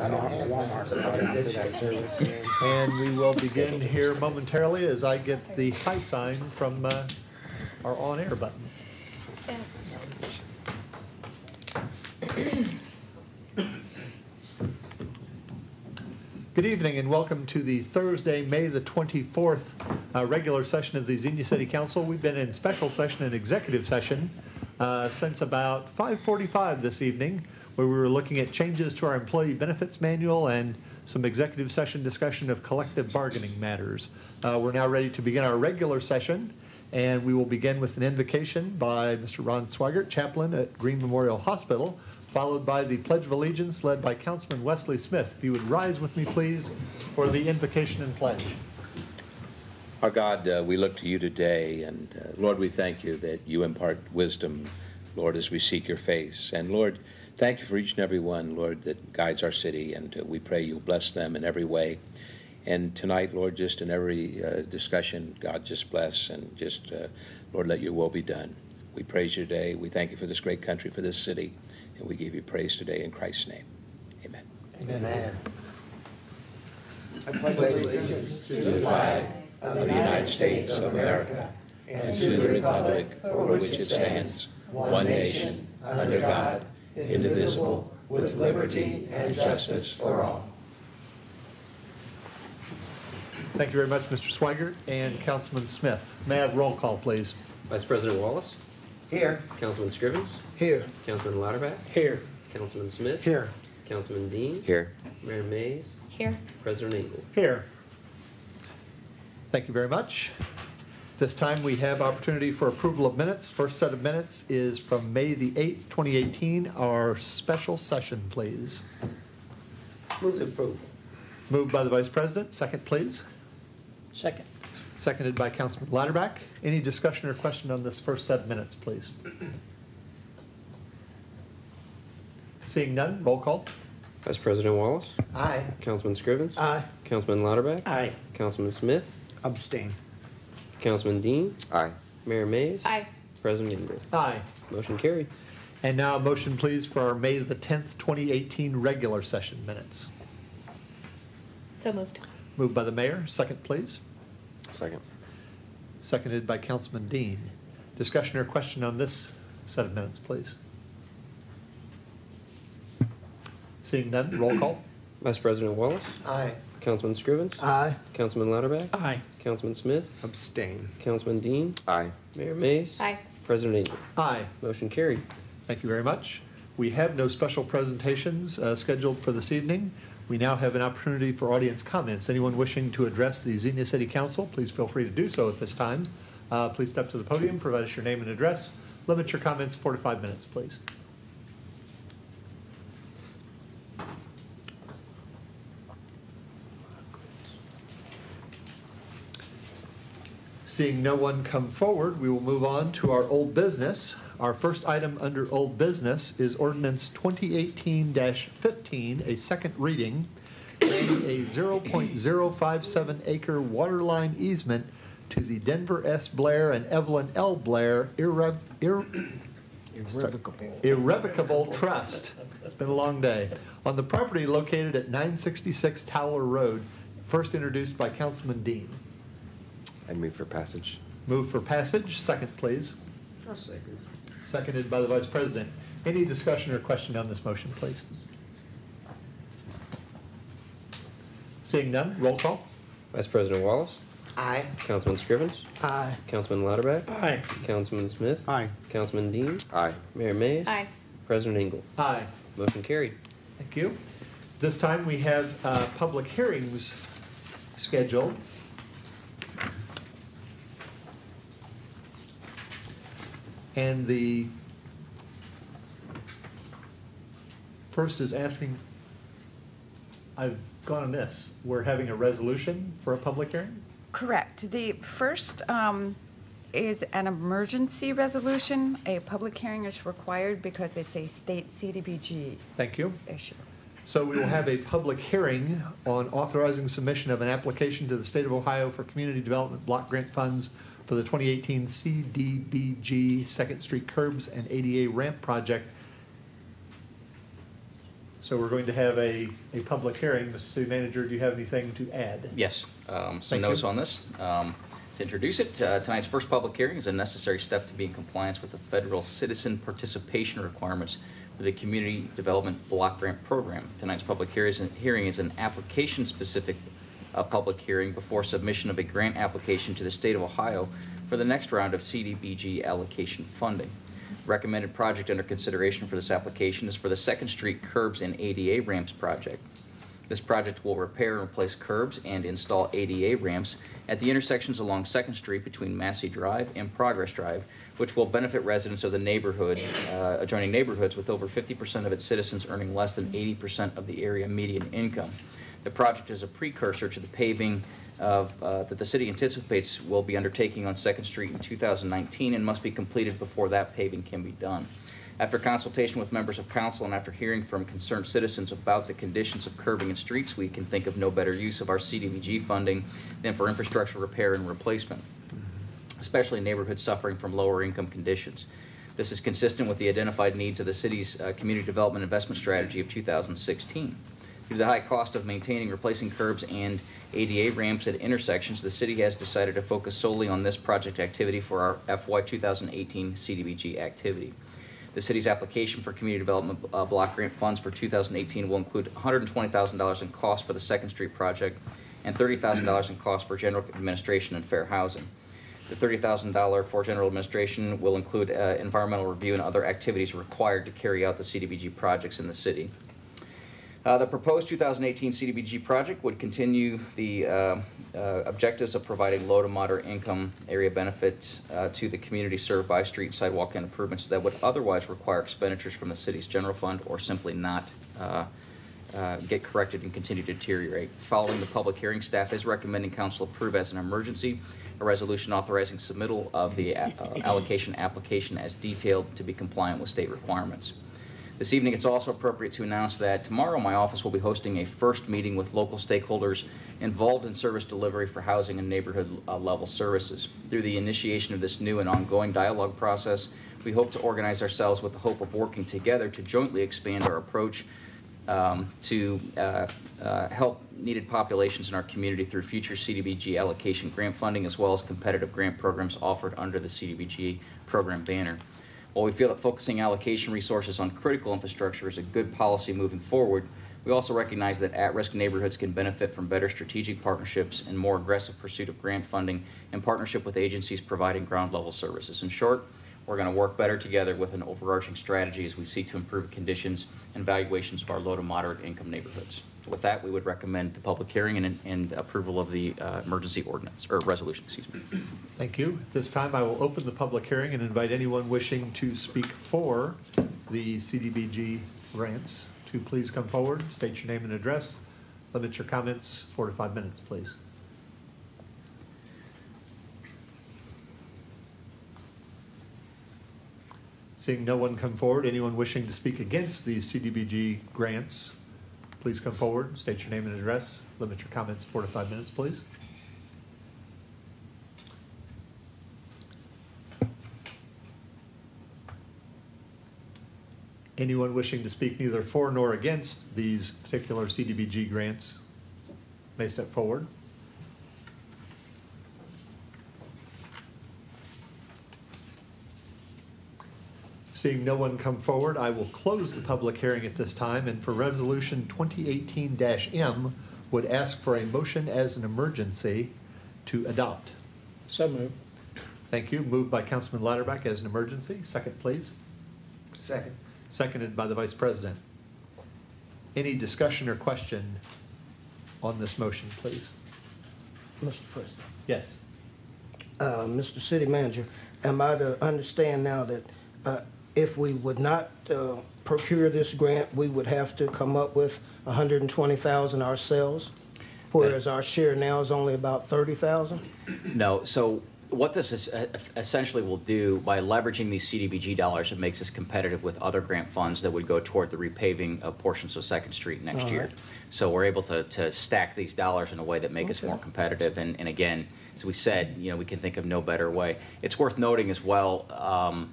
And we will begin here momentarily as I get the hi sign from our on-air button. Good evening and welcome to the Thursday, May the 24th regular session of the Xenia City Council. We've been in special session and executive session since about 5:45 this evening, where we were looking at changes to our employee benefits manual and some executive session discussion of collective bargaining matters. We're now ready to begin our regular session, and we will begin with an invocation by Mr. Ron Swigert, chaplain at Green Memorial Hospital, followed by the Pledge of Allegiance led by Councilman Wesley Smith. If you would rise with me, please, for the invocation and pledge. Our God, we look to you today, and Lord, we thank you that you impart wisdom, Lord, as we seek your face. And Lord, thank you for each and every one, Lord, that guides our city, and we pray you bless them in every way. And tonight, Lord, just in every discussion, God, just bless and just, Lord, let your will be done. We praise you today. We thank you for this great country, for this city. And we give you praise today in Christ's name. Amen. Amen. I pledge allegiance to the flag of the United States of America and to the republic for which it stands, one nation, under God, indivisible, with liberty and justice for all. Thank you very much, Mr. Swigert and Councilman Smith. May I have roll call, please? Vice President Wallace. Here. Councilman Scrivens. Here. Councilman Lauterbach. Here. Councilman Smith. Here. Councilman Dean. Here. Mayor Mays. Here. President Engel. Here. Thank you very much. This time we have opportunity for approval of minutes. First set of minutes is from May the 8th, 2018, our special session, please. Move the approval. Moved by the Vice President. Second, please. Second. Seconded by Councilman Lauterbach. Any discussion or question on this first set of minutes, please? Seeing none, roll call. Vice President Wallace. Aye. Councilman Scrivens. Aye. Councilman Lauterbach. Aye. Councilman Smith. Abstain. Councilman Dean. Aye. Mayor Mays. Aye. President Engel. Aye. Motion carried. And now a motion, please, for our May the 10th, 2018 regular session minutes. So moved. Moved by the mayor. Second, please. Second. Seconded by Councilman Dean. Discussion or question on this set of minutes, please. Seeing none, roll call. Vice President Wallace. Aye. Councilman Scrivens. Aye. Councilman Lauterbach. Aye. Councilman Smith. Abstain. Councilman Dean. Aye. Mayor Mays. Aye. President Engel. Aye. Motion carried. Thank you very much. We have no special presentations scheduled for this evening. We now have an opportunity for audience comments. Anyone wishing to address the Xenia City Council, please feel free to do so at this time. Please step to the podium, provide us your name and address. Limit your comments 4 to 5 minutes, please. Seeing no one come forward, we will move on to our old business. Our first item under old business is ordinance 2018-15, a second reading, granting a 0.057 acre waterline easement to the Denver S. Blair and Evelyn L. Blair Irrevocable Trust. It's been a long day. On the property located at 966 Towler Road, first introduced by Councilman Dean. I move for passage. Move for passage. Second, please. I'll second. Seconded by the Vice President. Any discussion or question on this motion, please? Seeing none, roll call. Vice President Wallace. Aye. Councilman Scrivens. Aye. Councilman Lauterbach. Aye. Councilman Smith. Aye. Councilman Dean. Aye. Mayor Mays. Aye. President Engel. Aye. Motion carried. Thank you. This time we have public hearings scheduled. And the first is asking, I've gone amiss. We're having a resolution for a public hearing? Correct. The first is an emergency resolution. A public hearing is required because it's a state CDBG Thank you. issue. So we will have a public hearing on authorizing submission of an application to the State of Ohio for Community Development Block Grant Funds for the 2018 CDBG Second Street Curbs and ADA Ramp Project So we're going to have a public hearing. Mr. City Manager, do you have anything to add? Yes, Thank some notes you. on this. To introduce it, tonight's first public hearing is a necessary step to be in compliance with the federal citizen participation requirements for the Community Development Block Grant Program. Tonight's public hearing is an application-specific public hearing before submission of a grant application to the state of Ohio for the next round of CDBG allocation funding. Recommended project under consideration for this application is for the 2nd Street Curbs and ADA Ramps project. This project will repair and replace curbs and install ADA ramps at the intersections along 2nd Street between Massey Drive and Progress Drive, which will benefit residents of the neighborhood, adjoining neighborhoods with over 50% of its citizens earning less than 80% of the area median income. The project is a precursor to the paving that the city anticipates will be undertaking on 2nd Street in 2019 and must be completed before that paving can be done. After consultation with members of council and after hearing from concerned citizens about the conditions of curbing and streets, we can think of no better use of our CDBG funding than for infrastructure repair and replacement, especially in neighborhoods suffering from lower income conditions. This is consistent with the identified needs of the city's community development investment strategy of 2016. Due to the high cost of maintaining, replacing curbs and ADA ramps at intersections, the city has decided to focus solely on this project activity for our FY 2018 CDBG activity. The city's application for community development block grant funds for 2018 will include $120,000 in cost for the 2nd Street project and $30,000 in cost for general administration and fair housing. The $30,000 for general administration will include environmental review and other activities required to carry out the CDBG projects in the city. The proposed 2018 CDBG project would continue the objectives of providing low to moderate income area benefits to the community served by street and sidewalk and improvements that would otherwise require expenditures from the city's general fund or simply not get corrected and continue to deteriorate. Following the public hearing, staff is recommending council approve as an emergency a resolution authorizing submittal of the allocation application as detailed to be compliant with state requirements. This evening, it's also appropriate to announce that tomorrow my office will be hosting a first meeting with local stakeholders involved in service delivery for housing and neighborhood level services. Through the initiation of this new and ongoing dialogue process, we hope to organize ourselves with the hope of working together to jointly expand our approach to help needed populations in our community through future CDBG allocation grant funding, as well as competitive grant programs offered under the CDBG program banner. While we feel that focusing allocation resources on critical infrastructure is a good policy moving forward, we also recognize that at-risk neighborhoods can benefit from better strategic partnerships and more aggressive pursuit of grant funding in partnership with agencies providing ground-level services. In short, we're going to work better together with an overarching strategy as we seek to improve conditions and valuations of our low to moderate income neighborhoods. With that, we would recommend the public hearing and approval of the emergency ordinance, or resolution, excuse me. Thank you. At this time, I will open the public hearing and invite anyone wishing to speak for the CDBG grants to please come forward, state your name and address. Limit your comments 4 to 5 minutes, please. Seeing no one come forward, anyone wishing to speak against these CDBG grants, please come forward, state your name and address. Limit your comments 4 to 5 minutes, please. Anyone wishing to speak neither for nor against these particular CDBG grants may step forward. Seeing no one come forward, I will close the public hearing at this time, and for Resolution 2018-M, would ask for a motion as an emergency to adopt. So moved. Thank you. Moved by Councilman Latterback as an emergency. Second, please. Second. Seconded by the Vice President. Any discussion or question on this motion, please? Mr. President. Yes. Mr. City Manager, am I to understand now that if we would not procure this grant, we would have to come up with $120,000 ourselves, whereas our share now is only about $30,000? No, so what this is essentially will do by leveraging these CDBG dollars, it makes us competitive with other grant funds that would go toward the repaving of portions of 2nd Street next year. Right. So we're able to stack these dollars in a way that make us more competitive. And again, as we said, you know, we can think of no better way. It's worth noting as well,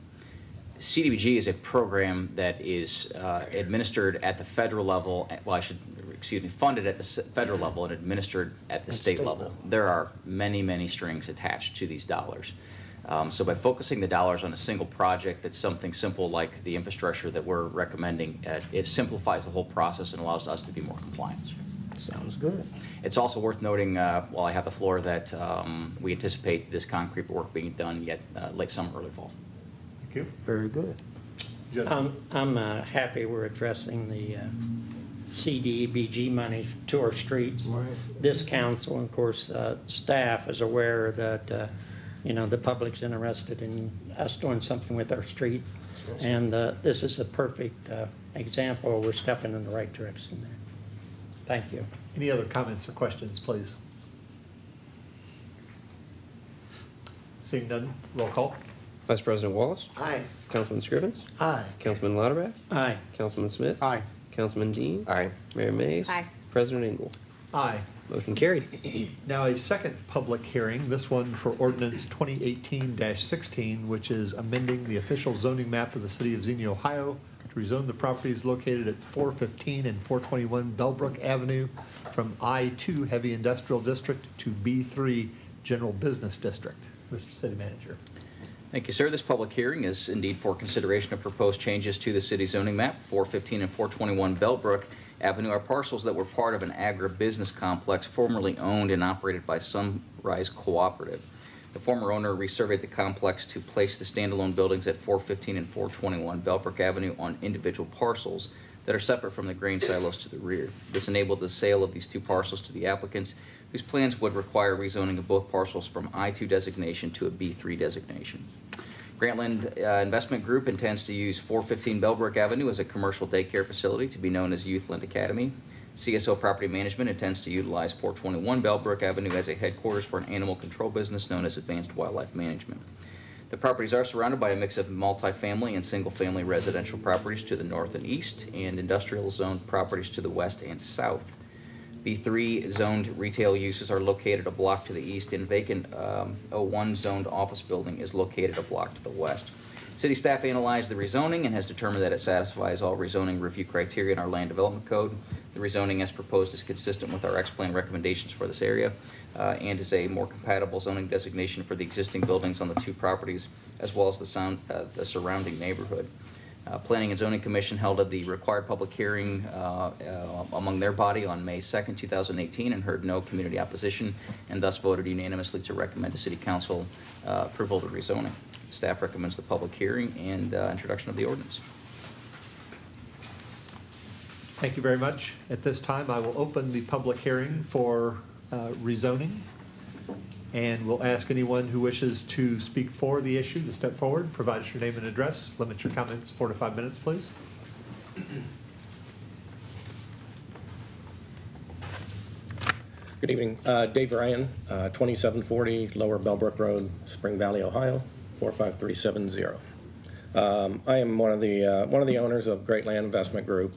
CDBG is a program that is administered at the federal level, funded at the federal level and administered at the state level. There are many, many strings attached to these dollars. So by focusing the dollars on a single project that's something simple like the infrastructure that we're recommending, it simplifies the whole process and allows us to be more compliant. Sounds good. It's also worth noting, while I have the floor, that we anticipate this concrete work being done yet late summer, early fall. Thank you. Very good. Judge. I'm happy we're addressing the CDBG money to our streets. Right. This council, and of course, staff is aware that, you know, the public's interested in us doing something with our streets. And this is a perfect example. We're stepping in the right direction there. Thank you. Any other comments or questions, please? Seeing none, roll call. Vice President Wallace. Aye. Councilman Scrivens. Aye. Councilman Lauterbach. Aye. Councilman Smith. Aye. Councilman Dean. Aye. Mayor Mays. Aye. President Engel. Aye. Motion carried. Now a second public hearing, this one for ordinance 2018-16, which is amending the official zoning map of the city of Xenia, Ohio, to rezone the properties located at 415 and 421 Bellbrook Avenue from I-2 Heavy Industrial District to B3 General Business District. Mr. City Manager. Thank you, sir. This public hearing is indeed for consideration of proposed changes to the city zoning map. 415 and 421 Bellbrook Avenue are parcels that were part of an agribusiness complex formerly owned and operated by Sunrise Cooperative. The former owner resurveyed the complex to place the standalone buildings at 415 and 421 Bellbrook Avenue on individual parcels that are separate from the grain silos to the rear. This enabled the sale of these two parcels to the applicants, whose plans would require rezoning of both parcels from I-2 designation to a B3 designation. Grantland Investment Group intends to use 415 Bellbrook Avenue as a commercial daycare facility to be known as Youthland Academy. CSO Property Management intends to utilize 421 Bellbrook Avenue as a headquarters for an animal control business known as Advanced Wildlife Management. The properties are surrounded by a mix of multifamily and single-family residential properties to the north and east, and industrial zoned properties to the west and south. B3 zoned retail uses are located a block to the east, and vacant 01 zoned office building is located a block to the west. City staff analyzed the rezoning and has determined that it satisfies all rezoning review criteria in our land development code. The rezoning as proposed is consistent with our eXplore recommendations for this area and is a more compatible zoning designation for the existing buildings on the two properties as well as the surrounding neighborhood. Planning and Zoning Commission held the required public hearing among their body on May 2nd, 2018 and heard no community opposition and thus voted unanimously to recommend to City Council approval of the rezoning. Staff recommends the public hearing and introduction of the ordinance. Thank you very much. At this time, I will open the public hearing for rezoning. And we'll ask anyone who wishes to speak for the issue to step forward, provide us your name and address. Limit your comments 4 to 5 minutes, please. Good evening. Dave Ryan, 2740 Lower Bellbrook Road, Spring Valley, Ohio, 45370. I am one of the owners of Great Land Investment Group,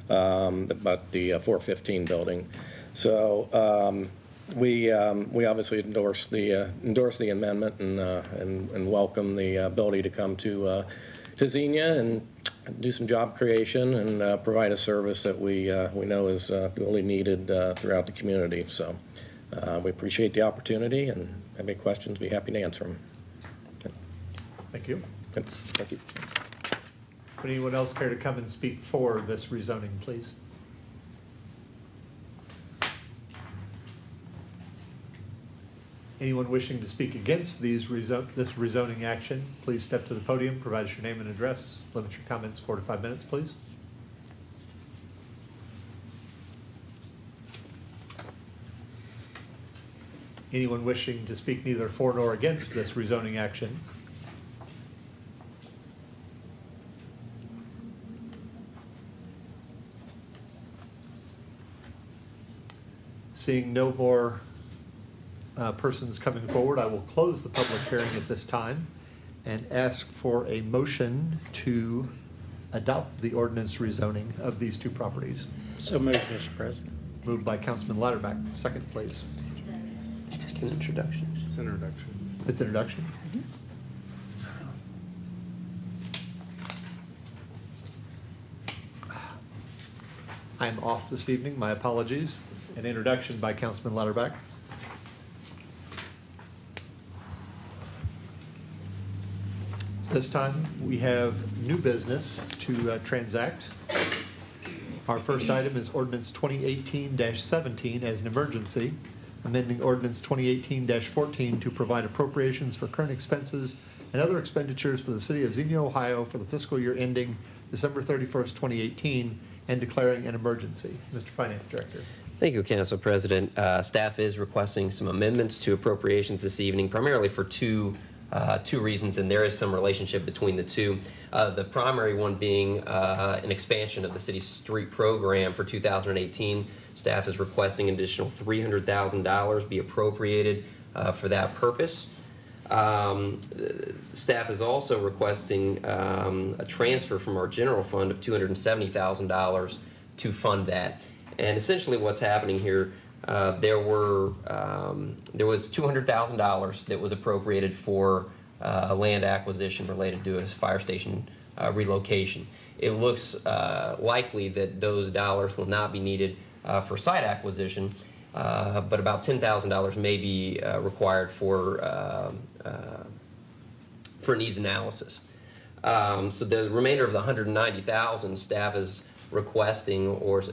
about the 415 building. So we obviously endorse the amendment and welcome the ability to come to Xenia and do some job creation and provide a service that we know is really needed throughout the community. So we appreciate the opportunity, and have any questions, be happy to answer them. Thank you. Good. Thank you. Would anyone else care to come and speak for this rezoning, please? Anyone wishing to speak against this rezoning action, please step to the podium, provide us your name and address. Limit your comments 4 to 5 minutes, please. Anyone wishing to speak neither for nor against this rezoning action? Seeing no more persons coming forward, I will close the public hearing at this time and ask for a motion to adopt the ordinance rezoning of these two properties. So moved, Mr. President. Moved by Councilman Lauterbach. Second, please. Just an introduction. It's introduction. I'm off this evening, my apologies. An introduction by Councilman Lauterbach. This time, we have new business to transact. Our first item is ordinance 2018-17 as an emergency, amending ordinance 2018-14 to provide appropriations for current expenses and other expenditures for the city of Xenia, Ohio for the fiscal year ending December 31st, 2018, and declaring an emergency. Mr. Finance Director. Thank you, Council President. Staff is requesting some amendments to appropriations this evening, primarily for two reasons, and there is some relationship between the two. The primary one being an expansion of the city street program for 2018. Staff is requesting an additional $300,000 be appropriated for that purpose. Staff is also requesting a transfer from our general fund of $270,000 to fund that. And essentially what's happening here, there was $200,000 that was appropriated for land acquisition related to a fire station relocation. It looks likely that those dollars will not be needed for site acquisition, but about $10,000 may be required for needs analysis. So the remainder of the $190,000, staff is requesting or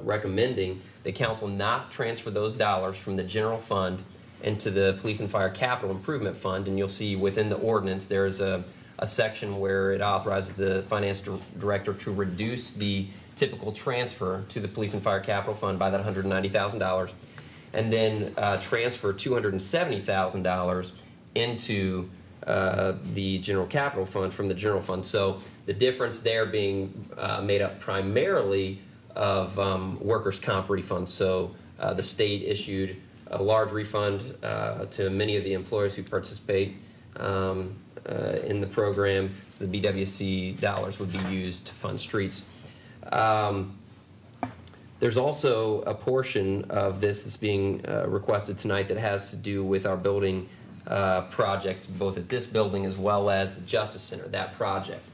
recommending the council not transfer those dollars from the general fund into the Police and Fire Capital Improvement Fund. And you'll see within the ordinance there's a section where it authorizes the finance director to reduce the typical transfer to the Police and Fire Capital Fund by that $190,000, and then transfer $270,000 into the General Capital Fund from the General Fund. So the difference there being made up primarily of workers' comp refunds. So the state issued a large refund to many of the employers who participate in the program, so the BWC dollars would be used to fund streets. There's also a portion of this that's being requested tonight that has to do with our building projects, both at this building as well as the Justice Center, that project.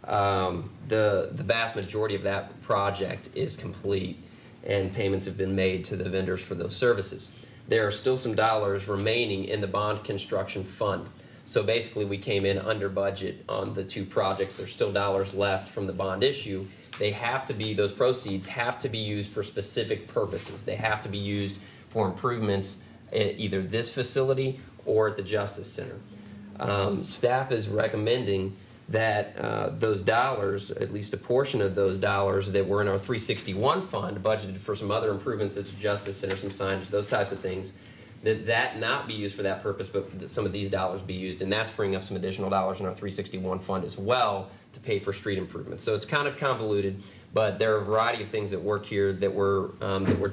The vast majority of that project is complete, and payments have been made to the vendors for those services. There are still some dollars remaining in the bond construction fund. So basically we came in under budget on the two projects. There's still dollars left from the bond issue. They have to be, those proceeds have to be used for specific purposes. They have to be used for improvements at either this facility or at the Justice Center. Staff is recommending that those dollars, at least a portion of those dollars that were in our 361 fund, budgeted for some other improvements at the Justice Center, some signage, those types of things, that not be used for that purpose, but that some of these dollars be used, and that's freeing up some additional dollars in our 361 fund as well to pay for street improvements. So it's kind of convoluted, but there are a variety of things that work here that we're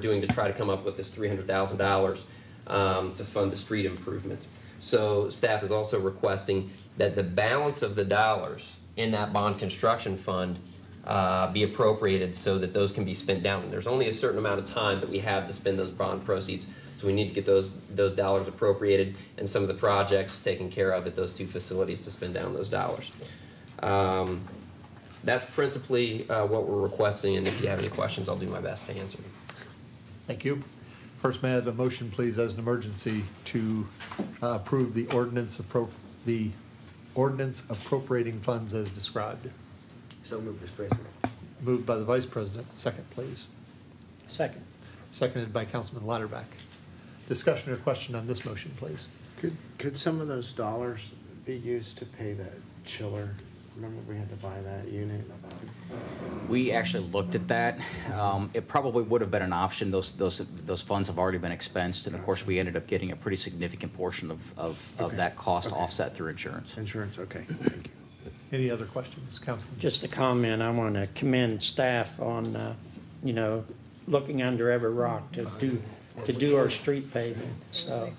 doing to try to come up with this $300,000 to fund the street improvements. So staff is also requesting that the balance of the dollars in that bond construction fund be appropriated so that those can be spent down. And there's only a certain amount of time that we have to spend those bond proceeds. So we need to get those dollars appropriated and some of the projects taken care of at those two facilities to spend down those dollars. That's principally what we're requesting, and if you have any questions, I'll do my best to answer them. Thank you. First, may I have a motion, please, as an emergency to approve the ordinance appropriating funds as described? So moved, Mr. President. Moved by the Vice President. Second, please. Second. Seconded by Councilman Lauterbach. Discussion or question on this motion, please. Could some of those dollars be used to pay that chiller? Remember we had to buy that unit? We actually looked at that. It probably would have been an option. Those funds have already been expensed, and of course we ended up getting a pretty significant portion of Okay. that cost Okay. offset through insurance. Insurance, okay, thank you. Any other questions, Councilman? Just a comment, I want to commend staff on, looking under every rock to do our street paving. So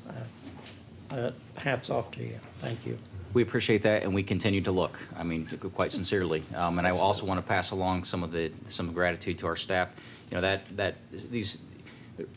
hats off to you. Thank you. We appreciate that, and we continue to look. I mean, quite sincerely. And I also want to pass along some gratitude to our staff. You know,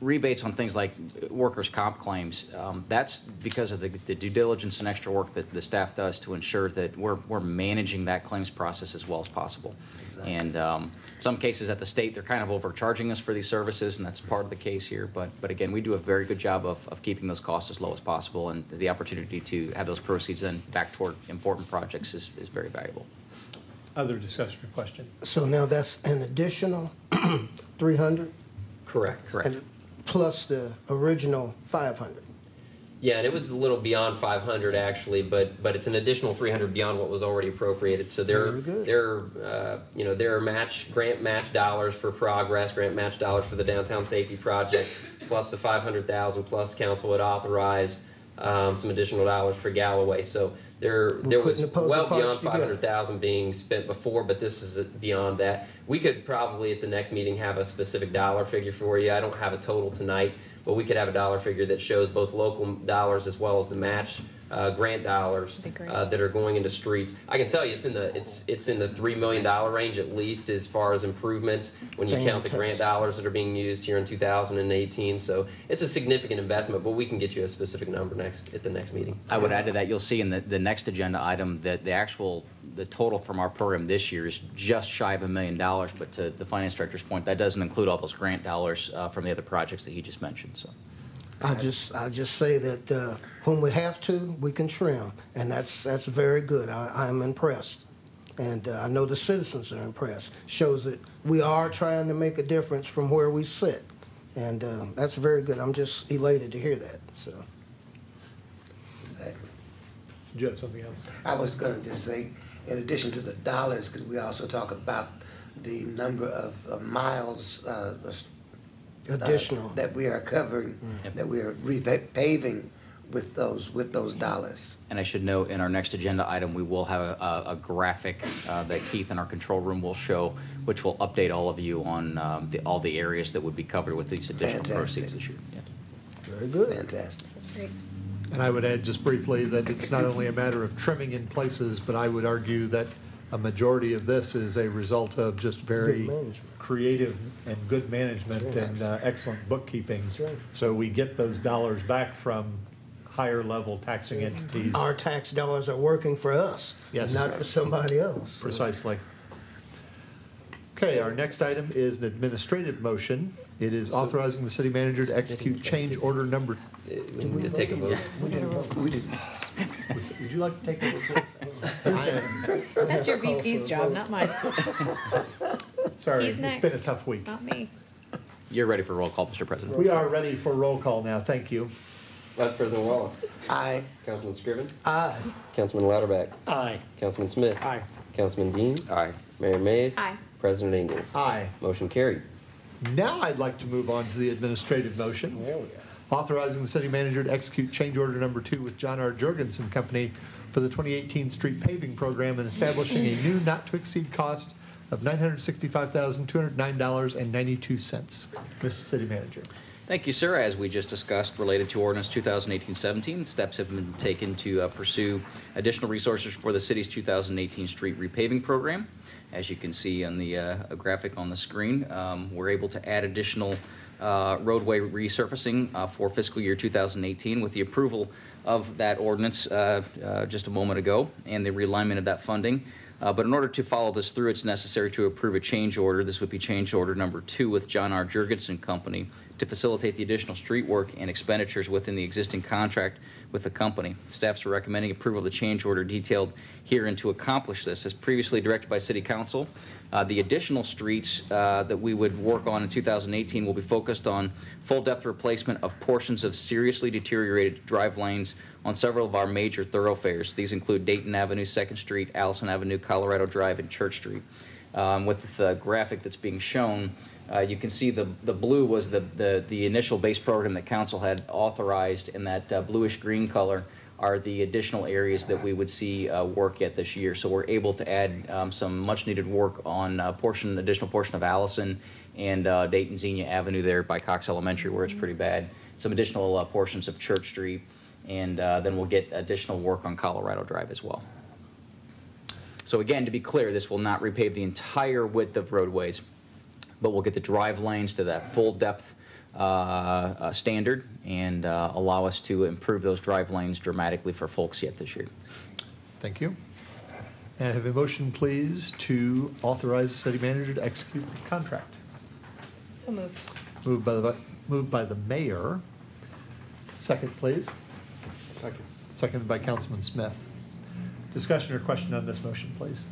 rebates on things like workers' comp claims, that's because of the due diligence and extra work that the staff does to ensure that we're managing that claims process as well as possible. Exactly. And some cases at the state, they're kind of overcharging us for these services, and that's part of the case here. But again, we do a very good job of keeping those costs as low as possible, and the opportunity to have those proceeds then back toward important projects is very valuable. Other discussion or question? So now that's an additional 300? Correct. Correct. And plus the original 500? Yeah, and it was a little beyond 500 actually, but it's an additional 300 beyond what was already appropriated. So there are grant match dollars for progress, grant match dollars for the downtown safety project, plus the 500,000 plus council had authorized some additional dollars for Galloway. So there was well beyond 500,000 being spent before, but this is beyond that. We could probably at the next meeting have a specific dollar figure for you. I don't have a total tonight, but we could have a dollar figure that shows both local dollars as well as the match grant dollars that are going into streets. I can tell you it's in the $3 million range at least as far as improvements when you count the grant dollars that are being used here in 2018. So it's a significant investment, but we can get you a specific number at the next meeting. I would add to that, you'll see in the next agenda item that the total from our program this year is just shy of $1 million, but to the finance director's point, that doesn't include all those grant dollars from the other projects that he just mentioned. So. I just say that when we have to, we can trim, and that's very good. I'm impressed, and I know the citizens are impressed. Shows that we are trying to make a difference from where we sit, and that's very good. I'm just elated to hear that. So. Exactly. Did you have something else? I was going to just say, in addition to the dollars, could we also talk about the number of miles additional that we are covering, that we are repaving with those dollars. And I should note, in our next agenda item, we will have a graphic that Keith in our control room will show, which will update all of you on all the areas that would be covered with these additional proceeds this year. Yeah. Very good. Fantastic. This is great. And I would add just briefly that it's not only a matter of trimming in places, but I would argue that a majority of this is a result of just very creative and good management and excellent bookkeeping. Right. So we get those dollars back from higher level taxing entities. Our tax dollars are working for us, Yes. not for somebody else. Precisely. Okay, our next item is an administrative motion. It is authorizing the city manager to execute change order number. We need to take a vote. We didn't. Would you like to take over? That's your VP's job, not mine. Sorry, He's it's been a next. tough week. Not me. You're ready for roll call, Mr. President. We are ready for roll call now. Thank you. Vice President Wallace. Aye. Councilman Scriven. Aye. Councilman Lauterbach. Aye. Councilman Smith. Aye. Councilman Dean. Aye. Mayor Mays. Aye. President Engel. Aye. Motion carried. Now I'd like to move on to the administrative motion. There we go. Authorizing the city manager to execute change order number 2 with John R. Jorgensen Company for the 2018 street paving program and establishing a new not-to-exceed cost of $965,209.92. Mr. City Manager. Thank you, sir. As we just discussed, related to ordinance 2018-17, steps have been taken to pursue additional resources for the city's 2018 street repaving program. As you can see on the graphic on the screen, we're able to add additional roadway resurfacing for fiscal year 2018 with the approval of that ordinance just a moment ago and the realignment of that funding. But in order to follow this through, it's necessary to approve a change order. This would be change order number 2 with John R. Jorgensen Company to facilitate the additional street work and expenditures within the existing contract with the company. Staff's recommending approval of the change order detailed herein to accomplish this. As previously directed by City Council, the additional streets that we would work on in 2018 will be focused on full depth replacement of portions of seriously deteriorated drive lanes on several of our major thoroughfares. These include Dayton Avenue, 2nd Street, Allison Avenue, Colorado Drive, and Church Street. With the graphic that's being shown, you can see the blue was the initial base program that council had authorized, and that bluish green color are the additional areas that we would see work at this year. So we're able to add some much needed work on additional portion of Allison and Dayton Xenia Avenue there by Cox Elementary, where it's pretty bad. Some additional portions of Church Street, and then we'll get additional work on Colorado Drive as well. So again, to be clear, this will not repave the entire width of roadways, but we'll get the drive lanes to that full depth standard and allow us to improve those drive lanes dramatically for folks yet this year. Thank you. And I have a motion, please, to authorize the city manager to execute the contract. So moved. Moved by the mayor. Second, please. Second. Seconded by Councilman Smith. Discussion or question on this motion, please.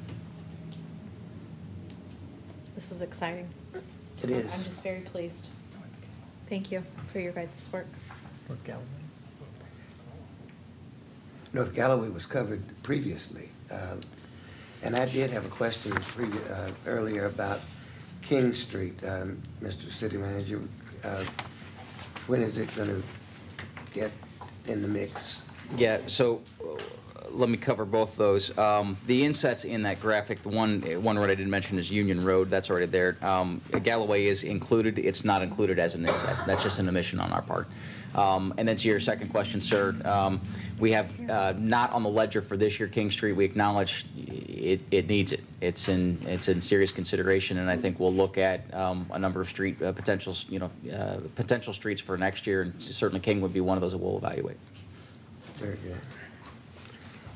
This is exciting. It is. I'm just very pleased. Thank you for your guys' work. North Galloway. North Galloway was covered previously. And I did have a question earlier about King Street, Mr. City Manager. When is it going to get in the mix? Yeah, so let me cover both those. The insets in that graphic, the one road I didn't mention is Union Road. That's already there. Galloway is included. It's not included as an inset. That's just an omission on our part. And then to your second question, sir, we have not on the ledger for this year King Street. We acknowledge it needs it. It's in serious consideration, and I think we'll look at a number of street potential streets for next year, and certainly King would be one of those that we'll evaluate. Very good.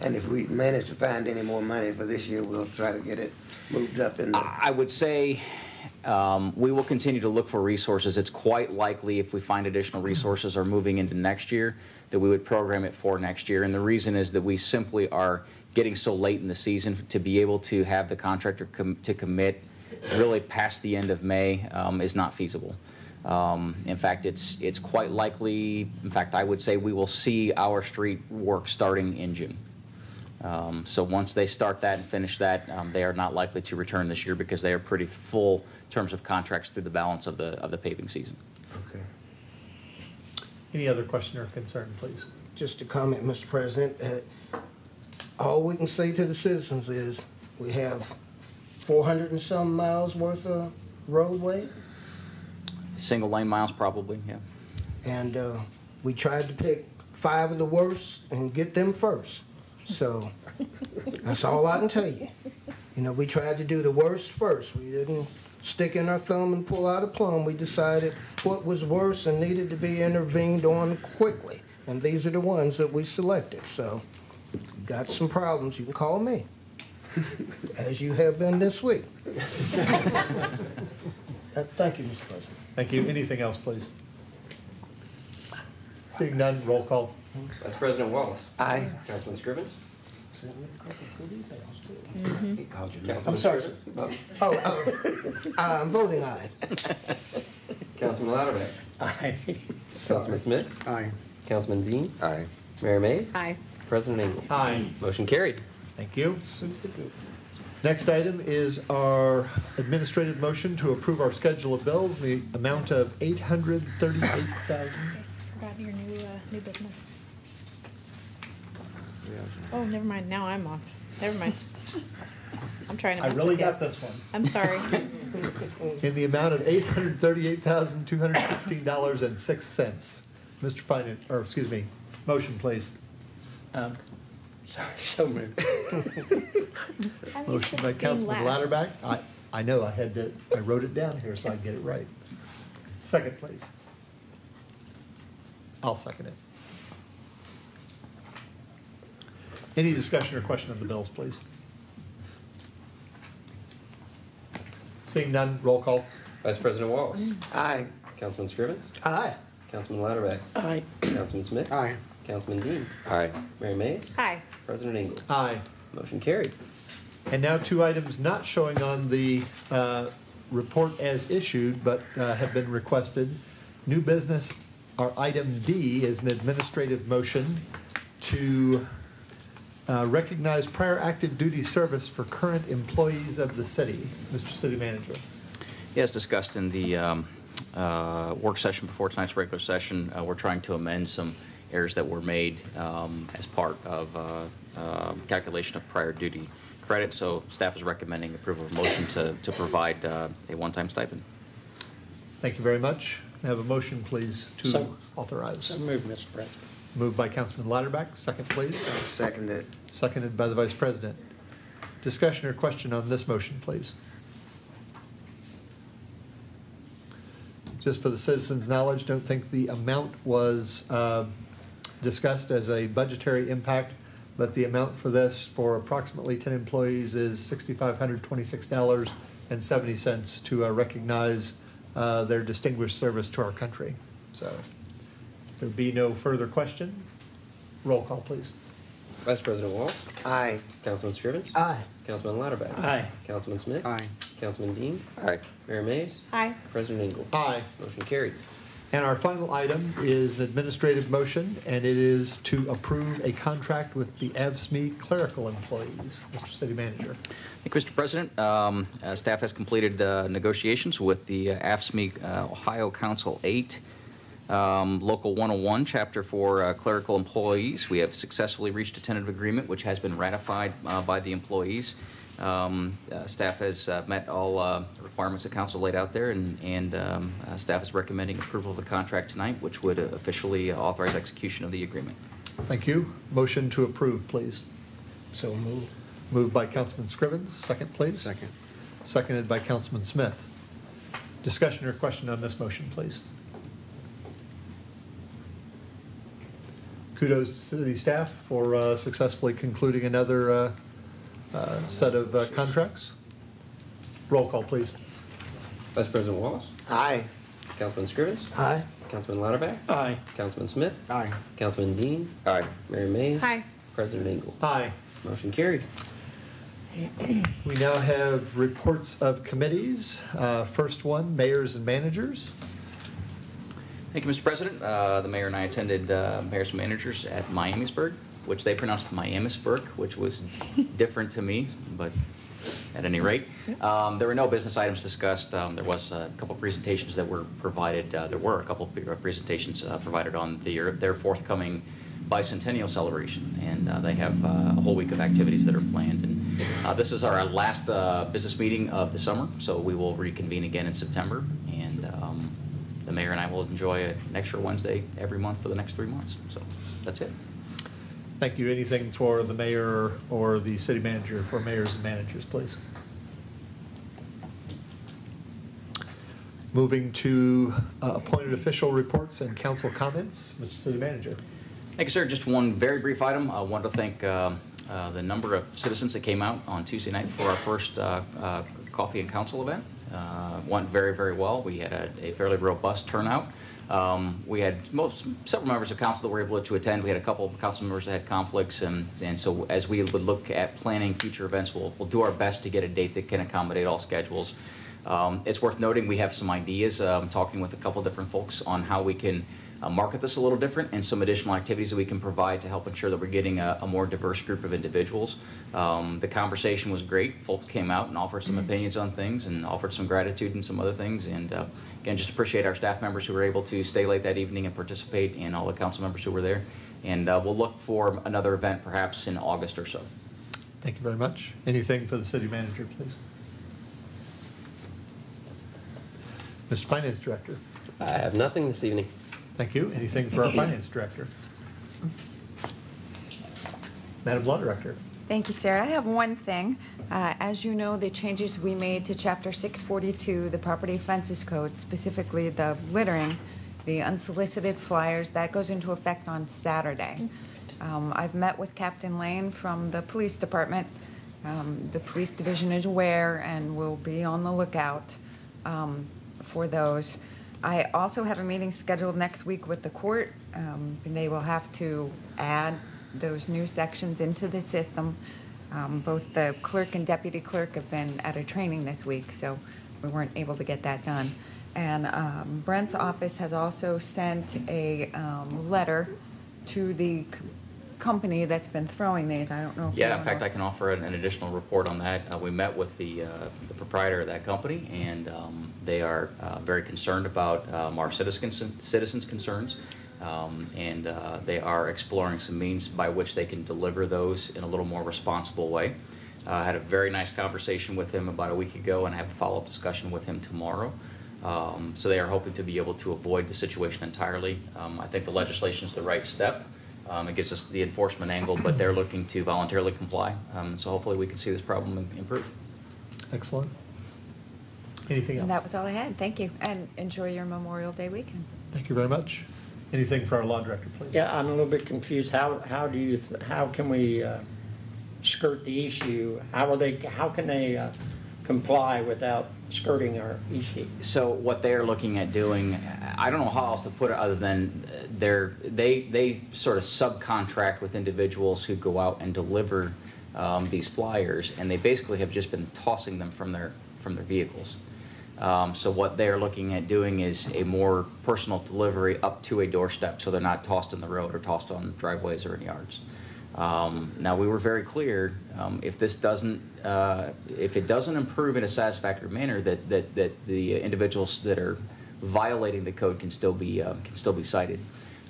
And if we manage to find any more money for this year, we'll try to get it moved up in the... I would say we will continue to look for resources. It's quite likely if we find additional resources are moving into next year that we would program it for next year. And the reason is that we simply are getting so late in the season to be able to have the contractor to commit really past the end of May is not feasible. In fact, it's quite likely, in fact, I would say we will see our street work starting in June. So once they start that and finish that, they are not likely to return this year because they are pretty full in terms of contracts through the balance of the paving season. Okay. Any other question or concern, please? Just a comment, Mr. President. All we can say to the citizens is we have 400 and some miles worth of roadway. Single lane miles probably, yeah. And we tried to pick 5 of the worst and get them first. So that's all I can tell you. You know, we tried to do the worst first. We didn't stick in our thumb and pull out a plum. We decided what was worse and needed to be intervened on quickly. And these are the ones that we selected. So if you got some problems, you can call me, as you have been this week. Thank you, Mr. President. Thank you. Anything else, please? Seeing none, roll call. Vice President Wallace. Aye. Councilman Scrivens. Sent me a couple good emails, too. He called you name. I'm sorry, sir. I'm voting aye. Councilman Louderback. Aye. Councilman Smith. Aye. Councilman Dean. Aye. Mayor Mays. Aye. President Engel. Aye. Motion carried. Thank you. Super duper. Next item is our administrative motion to approve our schedule of bills in the amount of $838,000. Forgot your new business. Oh, never mind. Now I'm off. Never mind. I'm trying to I mess really with you. got this one. I'm sorry. In the amount of $838,216.06. Mr. Finance, or excuse me, motion, please. So moved. Motion by Councilman Louderback. I know, I wrote it down here so I can get it right. Second, please. I'll second it. Any discussion or question on the bills, please? Seeing none, roll call. Vice President Wallace. Aye. Councilman Scrivens. Aye. Councilman Louderback. Aye. Councilman Smith. Aye. Councilman Dean. Aye. Mayor Mays. Hi. President Engel. Aye. Motion carried. And now 2 items not showing on the report as issued, but have been requested. New business, our item D is an administrative motion to recognize prior active duty service for current employees of the city. Mr. City Manager. As discussed in the work session before tonight's regular session, we're trying to amend some errors that were made as part of calculation of prior duty credit. So staff is recommending approval of a motion to provide a one-time stipend. Thank you very much. I have a motion, please, to So authorize. moved, Mr. President. Moved by Councilman Louderback. Second, please. Seconded. Seconded by the Vice President. Discussion or question on this motion, please? Just for the citizens' knowledge, don't think the amount was discussed as a budgetary impact, but the amount for this for approximately 10 employees is $6,526.70 to recognize their distinguished service to our country. So there be no further question. Roll call, please. Vice President Walsh. Aye. Councilman Scrivens. Aye. Councilman Lauterbach. Aye. Councilman Smith. Aye. Councilman Dean. Aye. Mayor Mays. Aye. President Engel. Aye. Motion carried. And our final item is an administrative motion, and it is to approve a contract with the AVSME clerical employees. Mr. City Manager. Thank you, Mr. President. Staff has completed negotiations with the AFSCME Ohio Council 8, Local 101, Chapter for clerical employees. We have successfully reached a tentative agreement, which has been ratified by the employees. Staff has met all requirements the council laid out there, and staff is recommending approval of the contract tonight, which would officially authorize execution of the agreement. Thank you. Motion to approve, please. So moved. Moved by Councilman Scrivens. Second, please. Second. Seconded by Councilman Smith. Discussion or question on this motion, please. Kudos to city staff for successfully concluding another set of contracts. Roll call, please. Vice President Walsh. Aye. Councilman Scrivens. Aye. Councilman Lauterbach. Aye. Councilman Smith. Aye. Councilman Dean. Aye. Mayor Mays. Aye. President Engel. Aye. Motion carried. We now have reports of committees. First one, mayors and managers. Thank you, Mr. President. The mayor and I attended mayors and managers at Miamisburg, which they pronounced Miamisburg, which was different to me, but at any rate. There were no business items discussed. There was a couple of presentations that were provided. There were a couple of presentations provided on their forthcoming bicentennial celebration, and they have a whole week of activities that are planned. And this is our last business meeting of the summer, so we will reconvene again in September. And the mayor and I will enjoy an extra Wednesday every month for the next 3 months. So that's it. Thank you. Anything for the mayor or the city manager for mayors and managers, please? Moving to appointed official reports and council comments. Mr. City Manager. Thank you, sir. Just one very brief item. I want to thank the number of citizens that came out on Tuesday night for our first coffee and council event. Went very, very well. We had a fairly robust turnout. We had several members of council that were able to attend. We had a couple of council members that had conflicts, and so as we would look at planning future events, we'll do our best to get a date that can accommodate all schedules. It's worth noting we have some ideas, talking with a couple different folks on how we can market this a little different and some additional activities that we can provide to help ensure that we're getting a more diverse group of individuals. The conversation was great. Folks came out and offered some opinions on things and offered some gratitude and some other things. And again, just appreciate our staff members who were able to stay late that evening and participate, and all the council members who were there. And we'll look for another event perhaps in August or so. Thank you very much. Anything for the city manager, please? Mr. Finance Director. I have nothing this evening. Thank you. Anything for our Finance Director? Madam Law Director. Thank you, Sarah. I have one thing. As you know, the changes we made to Chapter 642, the Property Offenses Code, specifically the littering, the unsolicited flyers, that goes into effect on Saturday. I've met with Captain Lane from the police department. The police division is aware and will be on the lookout for those. I also have a meeting scheduled next week with the court, and they will have to add those new sections into the system. Both the clerk and deputy clerk have been at a training this week, so we weren't able to get that done. And Brent's office has also sent a letter to the company that's been throwing these. I don't know if Yeah, in fact, I can offer an additional report on that. We met with the proprietor of that company, and they are very concerned about our citizens' concerns, and they are exploring some means by which they can deliver those in a little more responsible way. I had a very nice conversation with him about a week ago, and I have a follow-up discussion with him tomorrow. So they are hoping to be able to avoid the situation entirely. I think the legislation is the right step. It gives us the enforcement angle, but they're looking to voluntarily comply. So hopefully we can see this problem improve. Excellent. Anything else? And that was all I had. Thank you. And enjoy your Memorial Day weekend. Thank you very much. Anything for our law director, please? Yeah, I'm a little bit confused. How can we skirt the issue? How can they comply without skirting our issue? So what they're looking at doing, I don't know how else to put it other than they sort of subcontract with individuals who go out and deliver these flyers, and they basically have just been tossing them from their vehicles. So what they're looking at doing is a more personal delivery up to a doorstep, so they're not tossed in the road or tossed on driveways or in yards. Now, we were very clear, if it doesn't improve in a satisfactory manner, that the individuals that are violating the code can still be cited.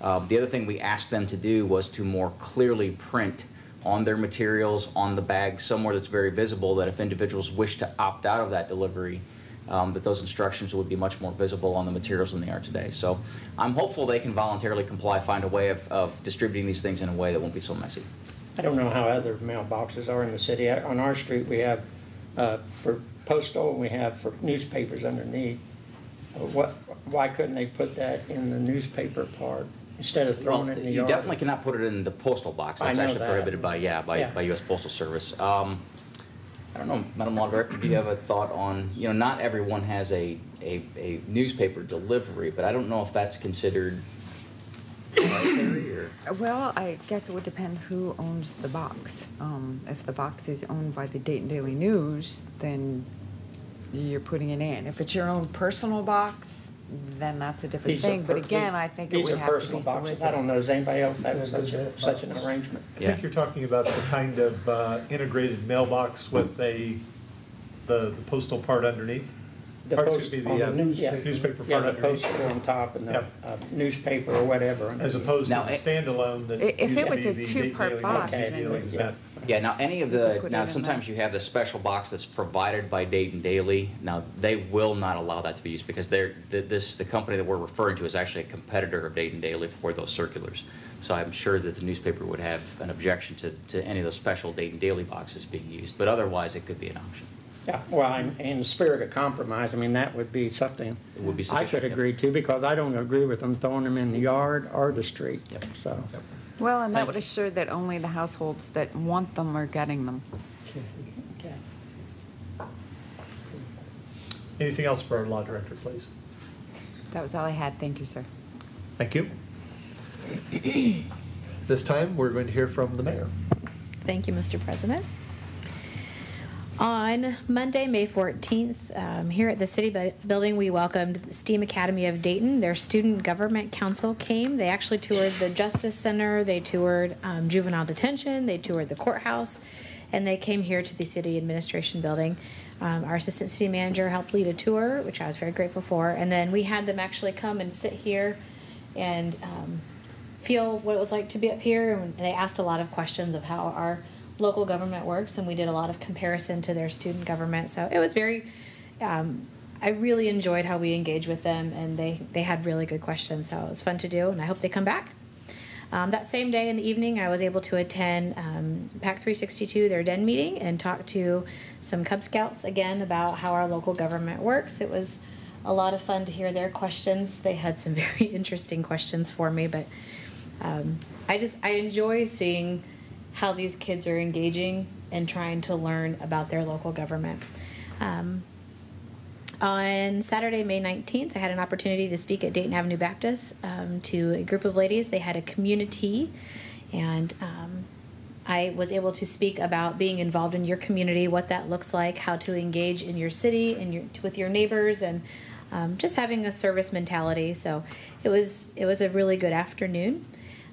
The other thing we asked them to do was to more clearly print on their materials, on the bag, somewhere that's very visible, that if individuals wish to opt out of that delivery, that those instructions would be much more visible on the materials than they are today. So I'm hopeful they can voluntarily comply, find a way of distributing these things in a way that won't be so messy. I don't know how other mailboxes are in the city. On our street, we have for postal, and we have for newspapers underneath. Why couldn't they put that in the newspaper part instead of throwing it in the you yard? definitely cannot put it in the postal box. That's actually prohibited by U.S. Postal Service. I don't know, Madam Law Director, do you have a thought on, not everyone has a newspaper delivery, but I don't know if that's considered necessary or? Well, I guess it would depend who owns the box. If the box is owned by the Dayton Daily News, then you're putting it in. If it's your own personal box, then that's a different thing. But again, I think it would have to be personal boxes. solicited. I don't know, does anybody else have such an arrangement? I think you're talking about the kind of integrated mailbox with the postal part underneath. The Or post- excuse me, on the the newspaper Yeah, part the underneath. postal on top and the Yep. newspaper or whatever. As opposed to Now, the standalone that If used it to was be a the two-part Daily box, News then Daily Gazette. Yeah, now any of You could the, put now it in sometimes that. you have the special box that's provided by Dayton Daily. Now, they will not allow that to be used because the company that we're referring to is actually a competitor of Dayton Daily for those circulars. So I'm sure that the newspaper would have an objection to any of the special Dayton Daily boxes being used, but otherwise it could be an option. Yeah, well, in the spirit of compromise, I mean, that would be something It would be I sufficient, could yep. agree to, because I don't agree with them throwing them in the yard or the street, Yep. so. Well, and that Thank would you. assure that only the households that want them are getting them. Okay. Anything else for our law director, please? That was all I had. Thank you, sir. Thank you. This time, we're going to hear from the mayor. Thank you, Mr. President. On Monday, May 14th, here at the City Building, we welcomed the STEAM Academy of Dayton. Their Student Government Council came. They actually toured the Justice Center, they toured juvenile detention, they toured the courthouse, and they came here to the City Administration Building. Our Assistant City Manager helped lead a tour, which I was very grateful for, and then we had them actually come and sit here and feel what it was like to be up here, and they asked a lot of questions of how our local government works, and we did a lot of comparison to their student government. So it was very, I really enjoyed how we engaged with them, and they had really good questions, so it was fun to do, and I hope they come back. That same day in the evening, I was able to attend PAC 362, their DEN meeting, and talk to some Cub Scouts again about how our local government works. It was a lot of fun to hear their questions. They had some very interesting questions for me, but I enjoy seeing how these kids are engaging and trying to learn about their local government. On Saturday, May 19th, I had an opportunity to speak at Dayton Avenue Baptist to a group of ladies. They had a community, and I was able to speak about being involved in your community, what that looks like, how to engage in your city and with your neighbors, and just having a service mentality. So it was a really good afternoon.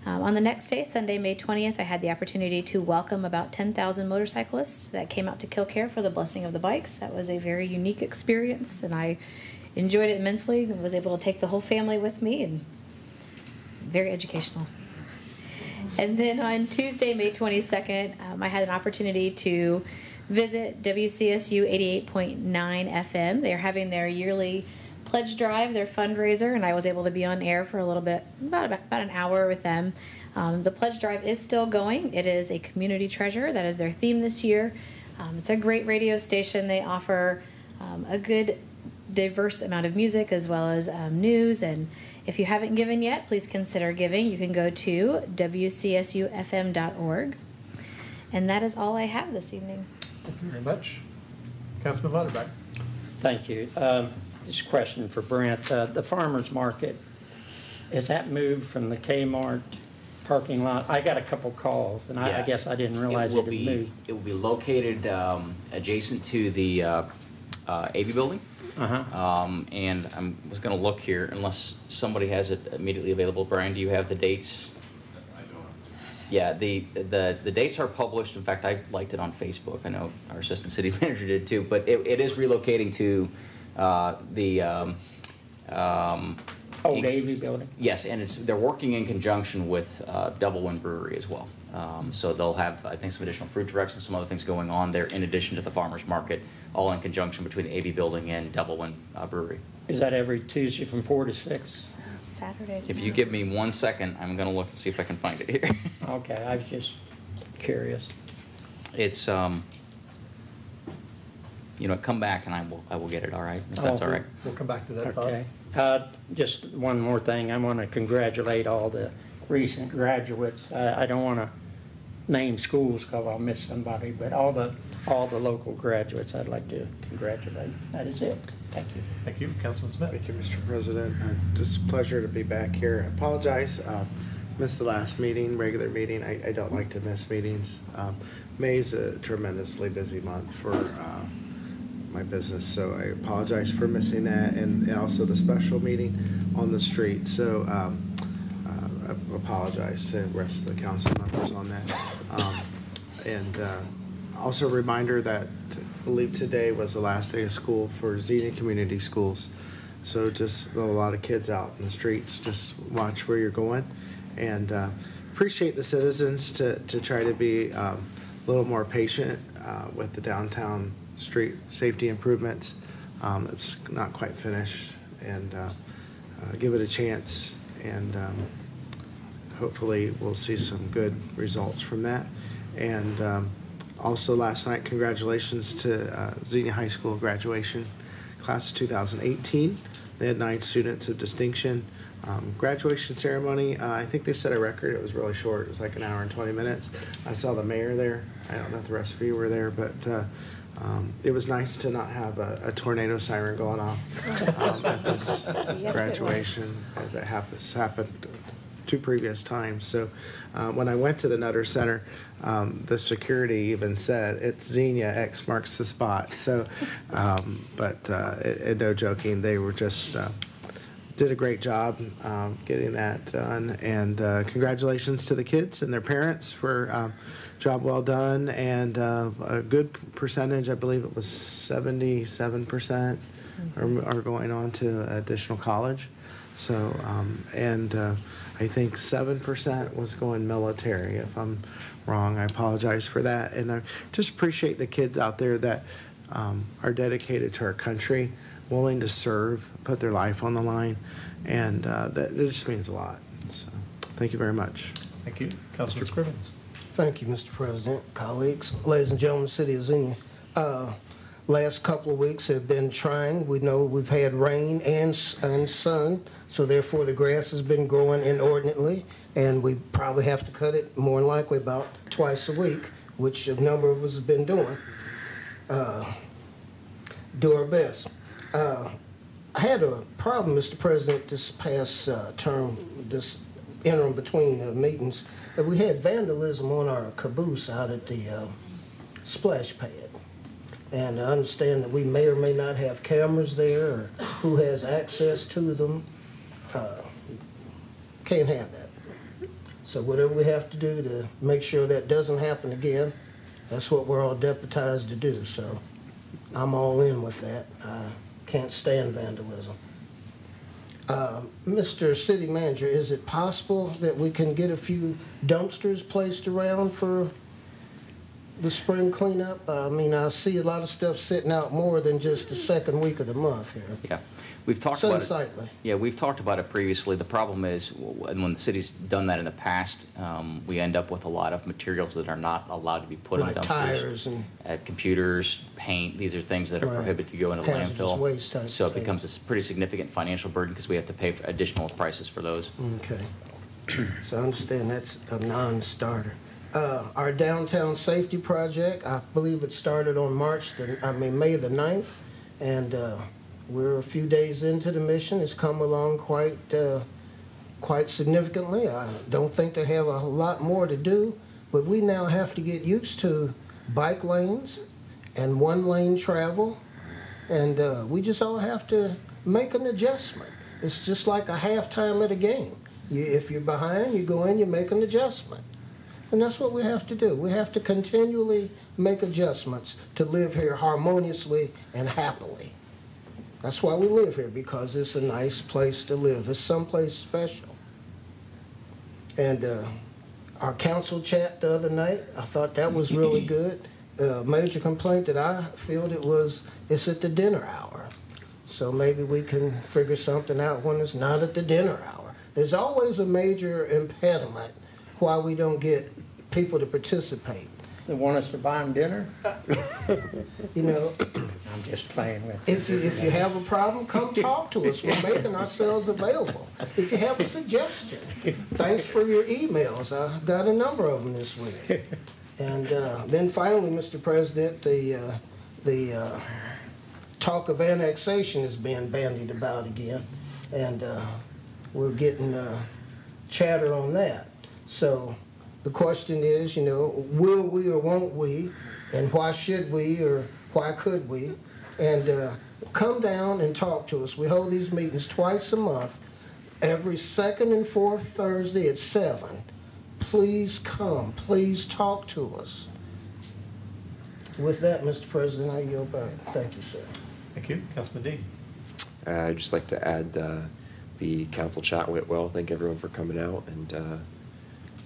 On the next day, Sunday, May 20th, I had the opportunity to welcome about 10,000 motorcyclists that came out to Killcare for the Blessing of the Bikes. That was a very unique experience, and I enjoyed it immensely and was able to take the whole family with me, and very educational. And then on Tuesday, May 22nd, I had an opportunity to visit WCSU 88.9 FM. They're having their yearly pledge drive, their fundraiser, and I was able to be on air for a little bit, about an hour with them. The pledge drive is still going. It is a community treasure. That is their theme this year. It's a great radio station. They offer a good diverse amount of music as well as news. And if you haven't given yet, please consider giving. You can go to wcsufm.org. And that is all I have this evening. Thank you very much. Councilman Lauterbach. Thank you. Just a question for Brent. The farmer's market, is that moved from the Kmart parking lot? I got a couple calls, and I guess I didn't realize it had moved. It will be located adjacent to the AV building. And I was going to look here, unless somebody has it immediately available. Brian, do you have the dates? I don't. Yeah, the dates are published. In fact, I liked it on Facebook. I know our assistant city manager did too. But it is relocating to the old AV building? Yes, and they're working in conjunction with Double Wind Brewery as well. So they'll have, I think, some additional fruit trucks and some other things going on there in addition to the farmer's market, all in conjunction between the AV building and Double Wind Brewery. Is that every Tuesday from 4 to 6? Saturdays. If you give me 1 second, I'm going to look and see if I can find it here. Okay, I was just curious. It's, come back and I will get it, all right? If that's all right. We'll come back to that thought. Okay. Just one more thing. I want to congratulate all the recent graduates. I don't want to name schools because I'll miss somebody, but all the local graduates I'd like to congratulate. That is it. Thank you. Thank you. Councilman Smith. Thank you, Mr. President. Just a pleasure to be back here. I apologize. Missed the last meeting, regular meeting. I don't like to miss meetings. May's a tremendously busy month for my business, so I apologize for missing that, and also the special meeting on the street. So I apologize to the rest of the council members on that. Also a reminder that I believe today was the last day of school for Xenia Community Schools. So just a lot of kids out in the streets. Just watch where you're going, and appreciate the citizens to try to be a little more patient with the downtown street safety improvements. It's not quite finished, and give it a chance, and hopefully we'll see some good results from that. And also last night, congratulations to Xenia High School graduation class of 2018. They had 9 students of distinction. Graduation ceremony, I think they set a record. It was really short. It was like 1 hour and 20 minutes. I saw the mayor there. I don't know if the rest of you were there, but it was nice to not have a tornado siren going off at this graduation, as it happened 2 previous times. So when I went to the Nutter Center, the security even said, "It's Xenia, X marks the spot." So, but no joking, they were just did a great job getting that done. And congratulations to the kids and their parents for job well done, and a good percentage, I believe it was 77%, are going on to additional college. So, I think 7% was going military. If I'm wrong, I apologize for that. And I just appreciate the kids out there that are dedicated to our country, willing to serve, put their life on the line, and that just means a lot. So, thank you very much. Thank you. Councilor Scrivens. Thank you, Mr. President, colleagues, ladies and gentlemen, City of Xenia. Last couple of weeks have been trying. We know we've had rain and sun, so therefore the grass has been growing inordinately, and we probably have to cut it more than likely about twice a week, which a number of us have been doing. Do our best. I had a problem, Mr. President, this past term, this interim between the meetings, that we had vandalism on our caboose out at the splash pad. And I understand that we may or may not have cameras there, or who has access to them. Can't have that. So whatever we have to do to make sure that doesn't happen again, that's what we're all deputized to do. So I'm all in with that. I can't stand vandalism. Mr. City Manager, is it possible that we can get a few dumpsters placed around for the spring cleanup? I mean, I see a lot of stuff sitting out more than just the second week of the month here. Yeah, we've talked about it. Unsightly. Yeah, we've talked about it previously. The problem is, when the city's done that in the past, we end up with a lot of materials that are not allowed to be put in Like dumpsters. tires and Computers, paint, these are things that are Right. prohibited to go into Hazardous landfill. waste type So it thing. becomes a pretty significant financial burden because we have to pay for additional prices for those. Okay. So I understand that's a non-starter. Our downtown safety project, I believe it started on May the 9th, and we're a few days into the mission. It's come along quite significantly. I don't think they have a lot more to do, but we now have to get used to bike lanes and one-lane travel, and we just all have to make an adjustment. It's just like a halftime at a game. If you're behind, you go in, you make an adjustment. And that's what we have to do. We have to continually make adjustments to live here harmoniously and happily. That's why we live here, because it's a nice place to live. It's someplace special. And our council chat the other night, I thought that was really good. Major complaint that I feel it's at the dinner hour. So maybe we can figure something out when it's not at the dinner hour. There's always a major impediment why we don't get people to participate. They want us to buy them dinner? You know, I'm just playing with you. if you have a problem, come talk to us. We're making ourselves available. If you have a suggestion, thanks for your emails. I got a number of them this week. And then finally, Mr. President, the talk of annexation is being bandied about again, and we're getting chatter on that. So the question is, will we or won't we, and why should we or why could we? And come down and talk to us. We hold these meetings twice a month, every second and fourth Thursday at 7. Please come. Please talk to us. With that, Mr. President, I yield back. Thank you, sir. Thank you. Councilman Dean. I'd just like to add the council chat went well. Thank everyone for coming out, and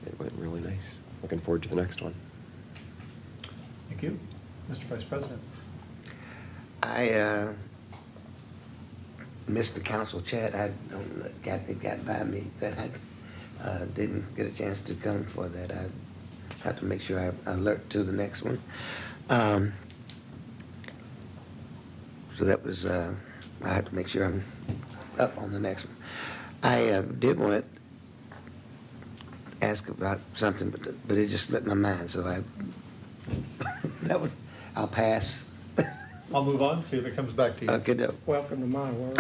it went really nice. Looking forward to the next one. Thank you. Mr. Vice President. I missed the council chat. It got by me that I didn't get a chance to come for that. I have to make sure I alert to the next one. So that was, I had to make sure I'm up on the next one. I did want to ask about something, but it just slipped my mind, so I'll pass. I'll move on, see if it comes back to you. Okay, no. Welcome to my world.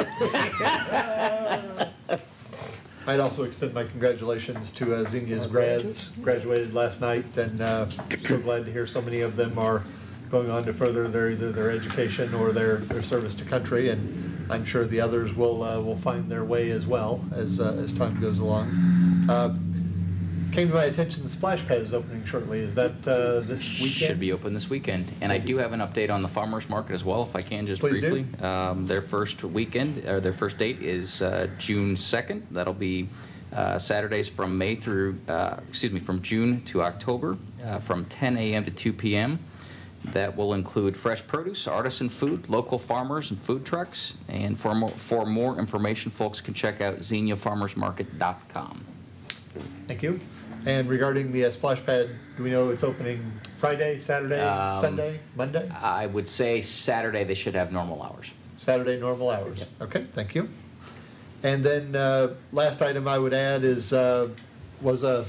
I'd also extend my congratulations to Xenia's grads. Graduated last night, and so glad to hear so many of them are going on to further either their education or their service to country, and I'm sure the others will find their way as well as time goes along. Came to my attention the splash pad is opening shortly. Is that this weekend? Should be open this weekend. And I do have an update on the farmers market as well, if I can, just Please briefly. Their first weekend, or their first date is June 2nd. That'll be Saturdays from from June to October, from 10 a.m. to 2 p.m. That will include fresh produce, artisan food, local farmers, and food trucks. And for more information, folks can check out xeniafarmersmarket.com. Thank you. And regarding the splash pad, do we know it's opening Friday, Saturday, Sunday, Monday? I would say Saturday they should have normal hours. Saturday, normal hours. Yep. Okay, thank you. And then last item I would add is was a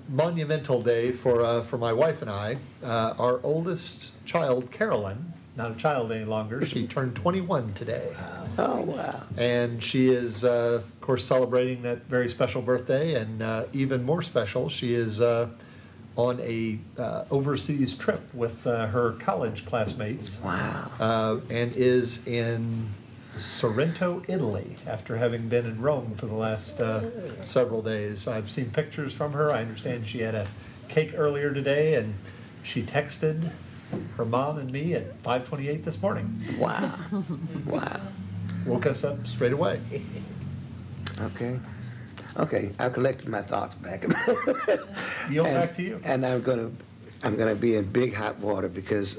monumental day for my wife and I. Our oldest child, Carolyn, not a child any longer. She turned 21 today. Oh, wow. And she is, of course, celebrating that very special birthday. And even more special, she is on a overseas trip with her college classmates. Wow. And is in Sorrento, Italy, after having been in Rome for the last several days. I've seen pictures from her. I understand she had a cake earlier today, and she texted her mom and me at 5:28 this morning. Wow. Wow. Woke us up straight away. Okay. Okay, I've collected my thoughts back. Yield back to you. And I'm gonna be in big hot water because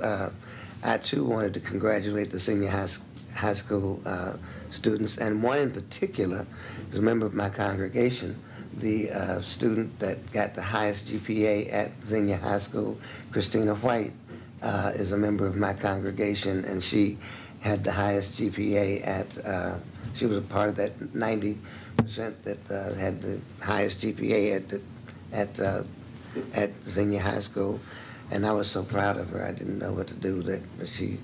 I too wanted to congratulate the senior high school students, and one in particular is a member of my congregation, the student that got the highest GPA at Xenia High School, Christina White, is a member of my congregation, and she had the highest GPA at, she was a part of that 90% that had the highest GPA at Xenia High School. And I was so proud of her. I didn't know what to do. That she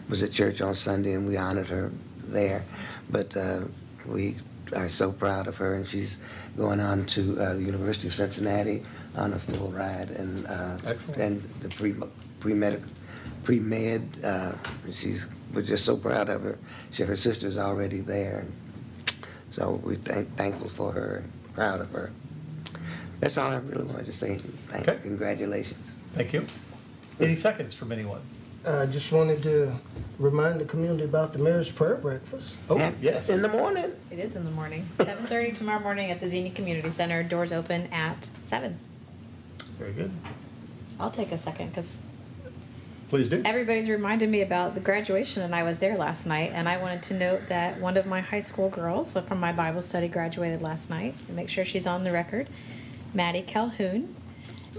was at church on Sunday, and we honored her there. But we are so proud of her, and she's going on to the University of Cincinnati on a full ride, and the pre-med. We're just so proud of her. Her sister's already there, so we're thankful for her and proud of her. That's all I really wanted to say. Okay. Congratulations. Thank you. Any seconds from anyone? I just wanted to remind the community about the Mayor's Prayer Breakfast. Oh, yes. In the morning. It is in the morning, 7:30 tomorrow morning at the Xenia Community Center. Doors open at 7. Very good. I'll take a second because Please do. everybody's reminded me about the graduation, and I was there last night, and I wanted to note that one of my high school girls from my Bible study graduated last night, and make sure she's on the record, Maddie Calhoun.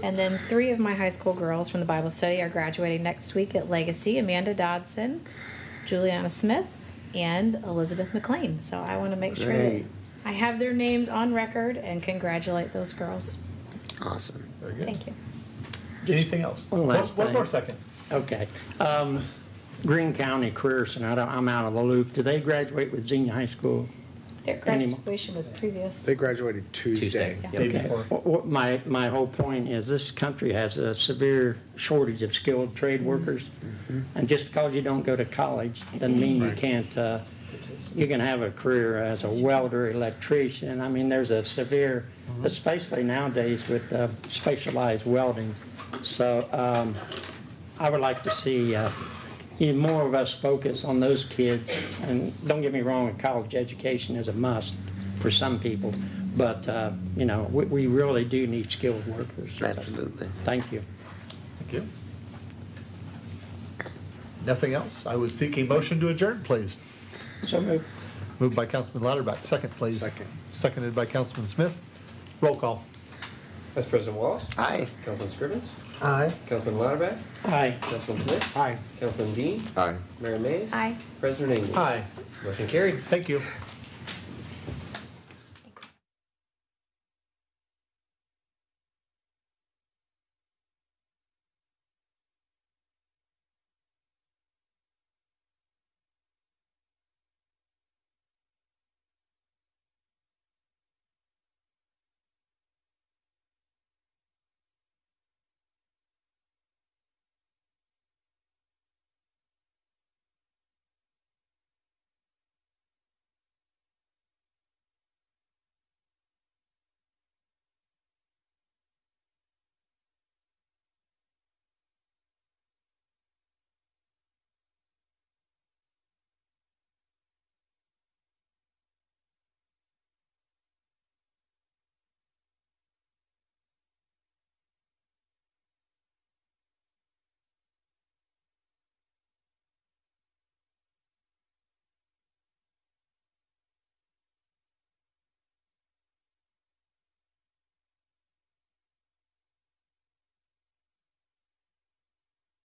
And then 3 of my high school girls from the Bible study are graduating next week at Legacy: Amanda Dodson, Juliana Smith, and Elizabeth McLean. So I want to make sure that I have their names on record and congratulate those girls. Awesome. Very good. Thank you. Anything else? One last One thing. more second. Okay. Greene County Career Center, I'm out of the loop. Do they graduate with Xenia High School? Their graduation was previous. They graduated Tuesday. Day Okay. before. My whole point is this country has a severe shortage of skilled trade workers. And just because you don't go to college doesn't mean you can't, you can have a career as a welder, electrician. I mean, there's a severe, especially nowadays with specialized welding. So I would like to see more of us focus on those kids. And don't get me wrong, a college education is a must for some people. But, we really do need skilled workers. Absolutely. Thank you. Thank you. Nothing else? I was seeking motion to adjourn, please. So moved. Moved by Councilman Lauterbach. Second, please. Second. Seconded by Councilman Smith. Roll call. Vice President Wallace? Aye. Councilman Scrivens? Aye. Councilman Lauterbach? Aye. Councilman Smith? Aye. Councilman Dean? Aye. Mayor Mays? Aye. President English? Aye. Motion carried. Thank you.